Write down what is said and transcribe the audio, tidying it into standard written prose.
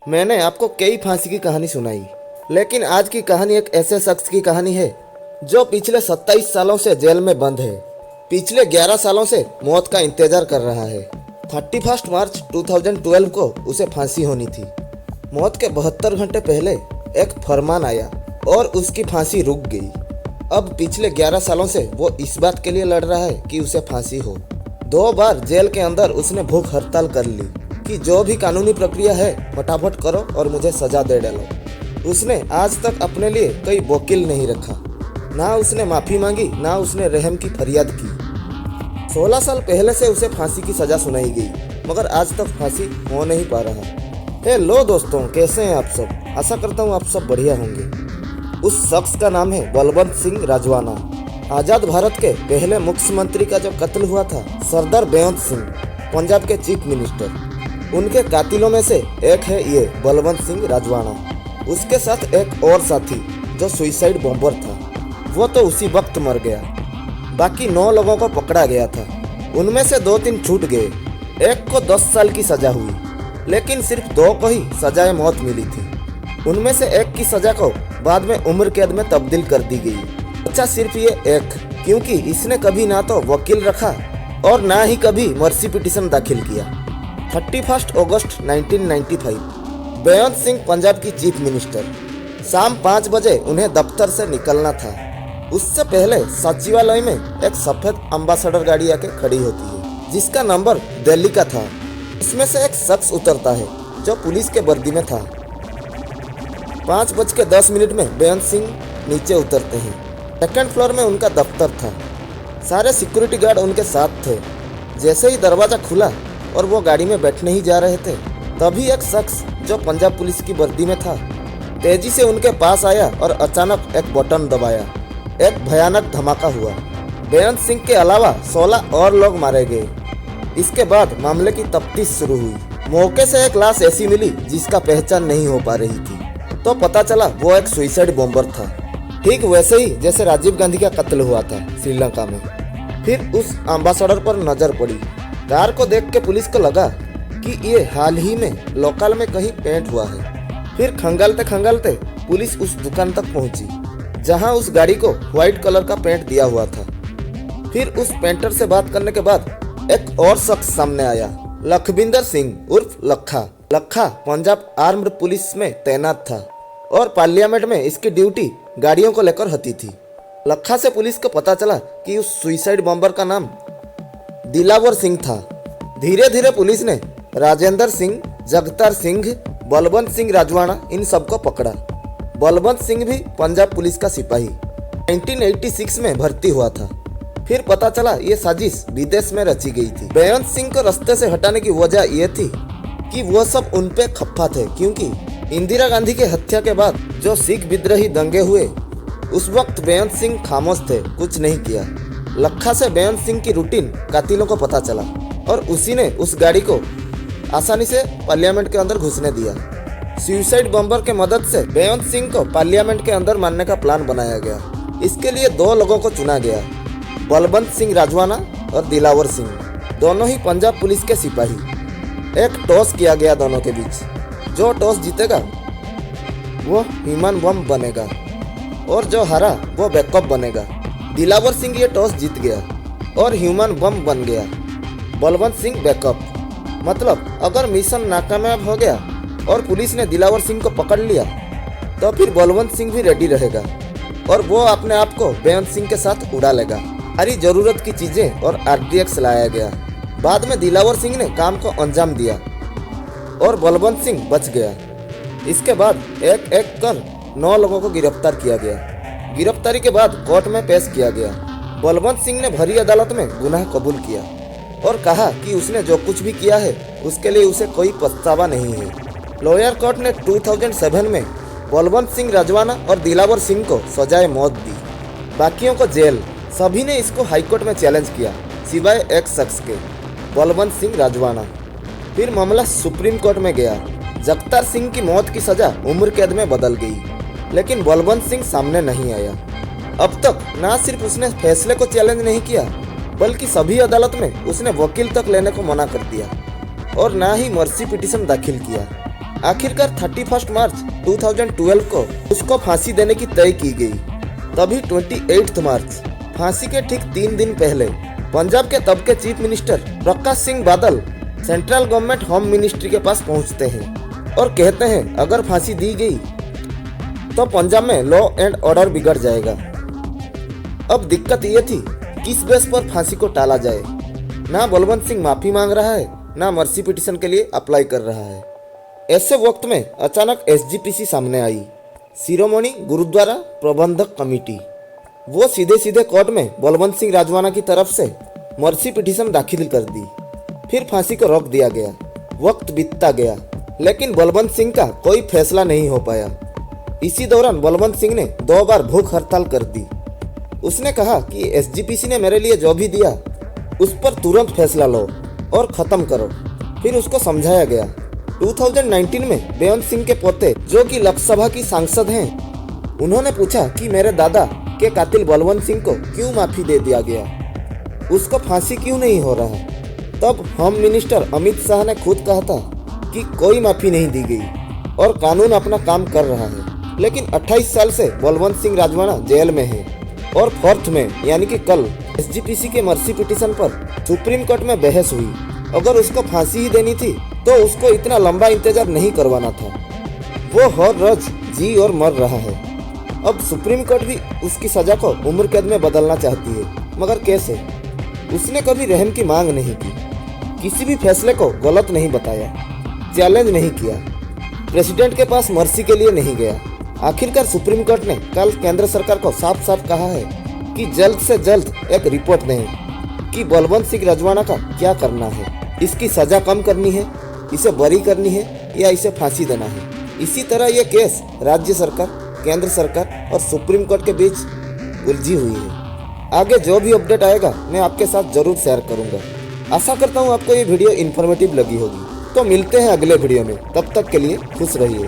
मैंने आपको कई फांसी की कहानी सुनाई, लेकिन आज की कहानी एक ऐसे शख्स की कहानी है जो पिछले 27 सालों से जेल में बंद है। पिछले 11 सालों से मौत का इंतजार कर रहा है। 31 मार्च 2012 को उसे फांसी होनी थी। मौत के 72 घंटे पहले एक फरमान आया और उसकी फांसी रुक गई। अब पिछले 11 सालों से वो इस बात के लिए लड़ रहा है कि उसे फांसी हो। 2 बार जेल के अंदर उसने भूख हड़ताल कर ली कि जो भी कानूनी प्रक्रिया है फटाफट करो और मुझे सजा दे डालो। उसने आज तक अपने लिए कोई वकील नहीं रखा, ना उसने माफ़ी मांगी, ना उसने रहम की फरियाद की। 16 साल पहले से उसे फांसी की सजा सुनाई गई, मगर आज तक फांसी हो नहीं पा रहा। हेलो दोस्तों, कैसे हैं आप सब? आशा करता हूँ आप सब बढ़िया होंगे। उस शख्स का नाम है बलवंत सिंह राजवाना। आज़ाद भारत के पहले मुख्यमंत्री का जो कत्ल हुआ था, सरदार बेअंत सिंह, पंजाब के चीफ मिनिस्टर, उनके कातिलों में से एक है ये बलवंत सिंह राजवाना। उसके साथ एक और साथी जो सुइसाइड बॉम्बर था, वो तो उसी वक्त मर गया। बाकी 9 लोगों को पकड़ा गया था। उनमें से 2-3 छूट गए। एक को 10 साल की सजा हुई, लेकिन सिर्फ 2 को ही सजाए मौत मिली थी। उनमें से एक की सजा को बाद में उम्र कैद में तब्दील कर दी गई। अच्छा, सिर्फ ये एक, क्योंकि इसने कभी ना तो वकील रखा और ना ही कभी मर्सी पिटीशन दाखिल किया। 31 अगस्त 1995 बेअंत सिंह पंजाब की चीफ मिनिस्टर। शाम 5 बजे उन्हें दफ्तर से निकलना था। उससे पहले सचिवालय में एक सफ़ेद एम्बेसडर गाड़ी आके खड़ी होती है, जिसका नंबर दिल्ली का था। इसमें से एक शख्स उतरता है जो पुलिस के वर्दी में था। 5:10 में बेअंत सिंह नीचे उतरते हैं। 2nd फ्लोर में उनका दफ्तर था। सारे सिक्योरिटी गार्ड उनके साथ थे। जैसे ही दरवाज़ा खुला और वो गाड़ी में बैठने ही जा रहे थे, तभी एक शख्स जो पंजाब पुलिस की वर्दी में था तेजी से उनके पास आया और अचानक एक बटन दबाया। एक भयानक धमाका हुआ। बेअंत सिंह के अलावा 16 और लोग मारे गए। इसके बाद मामले की तफ्तीश शुरू हुई। मौके से एक लाश ऐसी मिली जिसका पहचान नहीं हो पा रही थी, तो पता चला वो एक सुइसाइड बॉम्बर था, ठीक वैसे ही जैसे राजीव गांधी का कत्ल हुआ था श्रीलंका में। फिर उस एम्बेसडर पर नजर पड़ी। कार को देख के पुलिस को लगा कि ये हाल ही में लोकल में कहीं पेंट हुआ है। फिर खंगालते खंगालते पुलिस उस दुकान तक पहुंची जहां उस गाड़ी को व्हाइट कलर का पेंट दिया हुआ था। फिर उस पेंटर से बात करने के बाद एक और शख्स सामने आया, लखविंदर सिंह उर्फ लखा। लखा पंजाब आर्म्ड पुलिस में तैनात था और पार्लियामेंट में इसकी ड्यूटी गाड़ियों को लेकर होती थी। लखा से पुलिस को पता चला कि उस सुइसाइड बॉम्बर का नाम दिलावर सिंह था। धीरे धीरे पुलिस ने राजेंद्र सिंह, जगतार सिंह, बलवंत सिंह राजवाना, इन सबको पकड़ा। बलवंत सिंह भी पंजाब पुलिस का सिपाही 1986 में भर्ती हुआ था। फिर पता चला ये साजिश विदेश में रची गई थी। बेअंत सिंह को रास्ते से हटाने की वजह यह थी कि वो सब उन पे खप्पा थे, क्योंकि इंदिरा गांधी के हत्या के बाद जो सिख विद्रोही दंगे हुए, उस वक्त बेअंत सिंह खामोश थे, कुछ नहीं किया। लखा से बेअंत सिंह की रूटीन कातिलों को पता चला और उसी ने उस गाड़ी को आसानी से पार्लियामेंट के अंदर घुसने दिया। सुइसाइड बॉम्बर के मदद से बेअंत सिंह को पार्लियामेंट के अंदर मारने का प्लान बनाया गया। इसके लिए 2 लोगों को चुना गया, बलवंत सिंह राजवाना और दिलावर सिंह, दोनों ही पंजाब पुलिस के सिपाही। एक टॉस किया गया दोनों के बीच। जो टॉस जीतेगा वो ह्यूमन बम बनेगा और जो हारा वो बैकअप बनेगा। दिलावर सिंह ये टॉस जीत गया और ह्यूमन बम बन गया। बलवंत सिंह बैकअप। मतलब अगर मिशन नाकामयाब हो गया और पुलिस ने दिलावर सिंह को पकड़ लिया, तो फिर बलवंत सिंह भी रेडी रहेगा और वो अपने आप को बेअंत सिंह के साथ उड़ा लेगा। सारी जरूरत की चीज़ें और RTX लाया गया। बाद में दिलावर सिंह ने काम को अंजाम दिया और बलवंत सिंह बच गया। इसके बाद एक एक कर 9 लोगों को गिरफ्तार किया गया। गिरफ्तारी के बाद कोर्ट में पेश किया गया। बलवंत सिंह ने भरी अदालत में गुनाह कबूल किया और कहा कि उसने जो कुछ भी किया है उसके लिए उसे कोई पछतावा नहीं है। लोअर कोर्ट ने 2007 में बलवंत सिंह राजवाना और दिलावर सिंह को सजाए मौत दी, बाकियों को जेल। सभी ने इसको हाईकोर्ट में चैलेंज किया, सिवाय एक शख्स के, बलवंत सिंह राजवाना। फिर मामला सुप्रीम कोर्ट में गया। जगतार सिंह की मौत की सजा उम्र कैद में बदल गई, लेकिन बलवंत सिंह सामने नहीं आया। अब तक ना सिर्फ उसने फैसले को चैलेंज नहीं किया, बल्कि सभी अदालत में उसने वकील तक लेने को मना कर दिया और ना ही मर्सी पिटीशन दाखिल किया। आखिरकार 31 मार्च 2012 को उसको फांसी देने की तय की गई। तभी 28 मार्च फांसी के ठीक 3 दिन पहले पंजाब के तब के chief minister Prakash Singh Badal central government home ministry के पास पहुंचते हैं और कहते हैं अगर फांसी दी गई तो पंजाब में लॉ एंड ऑर्डर बिगड़ जाएगा। अब दिक्कत ये थी किस बेस पर फांसी को टाला जाए। ना बलवंत सिंह माफी मांग रहा है, ना मर्सी पिटीशन के लिए अप्लाई कर रहा है। ऐसे वक्त में अचानक एसजीपीसी सामने आई, शिरोमणि गुरुद्वारा प्रबंधक कमेटी। वो सीधे सीधे कोर्ट में बलवंत सिंह राजवाना की तरफ से मर्सी पिटीशन दाखिल कर दी। फिर फांसी को रोक दिया गया। वक्त बीतता गया लेकिन बलवंत सिंह का कोई फैसला नहीं हो पाया। इसी दौरान बलवंत सिंह ने 2 बार भूख हड़ताल कर दी। उसने कहा कि एसजीपीसी ने मेरे लिए जो भी दिया उस पर तुरंत फैसला लो और ख़त्म करो। फिर उसको समझाया गया। 2019 में बेअंत सिंह के पोते जो कि लोकसभा की सांसद हैं, उन्होंने पूछा कि मेरे दादा के कातिल बलवंत सिंह को क्यों माफ़ी दे दिया गया, उसको फांसी क्यों नहीं हो रहा। तब होम मिनिस्टर अमित शाह ने खुद कहा था कि कोई माफ़ी नहीं दी गई और कानून अपना काम कर रहा है। लेकिन 28 साल से बलवंत सिंह राजवाना जेल में है और 4th में यानी कि कल एसजीपीसी के मर्सी पिटीशन पर सुप्रीम कोर्ट में बहस हुई। अगर उसको फांसी ही देनी थी तो उसको इतना लंबा इंतजार नहीं करवाना था। वो हर रोज जी और मर रहा है। अब सुप्रीम कोर्ट भी उसकी सजा को उम्र कैद में बदलना चाहती है, मगर कैसे। उसने कभी रहम की मांग नहीं की, किसी भी फैसले को गलत नहीं बताया, चैलेंज नहीं किया, प्रेसिडेंट के पास मर्सी के लिए नहीं गया। आखिरकार सुप्रीम कोर्ट ने कल केंद्र सरकार को साफ साफ कहा है कि जल्द से जल्द एक रिपोर्ट दें कि बलवंत सिंह राजवाना का क्या करना है। इसकी सजा कम करनी है, इसे बरी करनी है या इसे फांसी देना है। इसी तरह यह केस राज्य सरकार, केंद्र सरकार और सुप्रीम कोर्ट के बीच उलझी हुई है। आगे जो भी अपडेट आएगा मैं आपके साथ जरूर शेयर करूंगा। आशा करता हूँ आपको ये वीडियो इन्फॉर्मेटिव लगी होगी। तो मिलते हैं अगले वीडियो में, तब तक के लिए खुश रहिए।